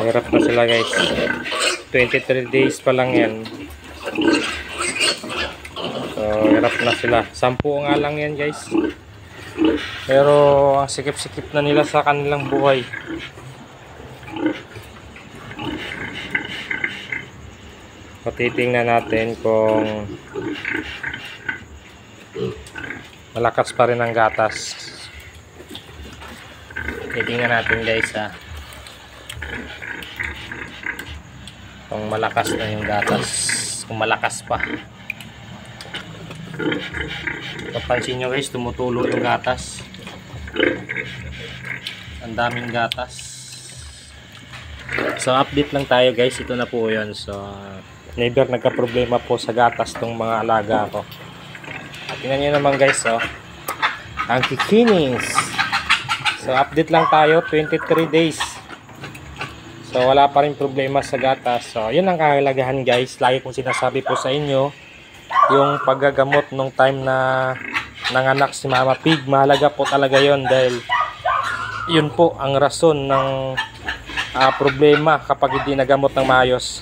hirap na sila guys. 23 days pa lang yan. So hirap na sila. 10 nga lang yan guys. Pero ang sikip-sikip na nila sa kanilang buhay. Patitingnan natin kung malakas pa rin ang gatas. Titingnan natin guys kung malakas na yung gatas, kung malakas pa. Papansin nyo guys, tumutulo yung gatas. Ang daming gatas. So update lang tayo guys, ito na po yun. So never nagka-problema po sa gatas tong mga alaga ko. Tingnan nyo naman guys, ang kikinis. So update lang tayo, 23 days. So wala pa rin problema sa gatas. So yun ang kahalagahan guys. Lagi kong sinasabi po sa inyo, yung paggagamot nung time na nanganak si Mama Pig, mahalaga po talaga yun. Dahil yun po ang rason ng problema kapag hindi nagamot ng maayos.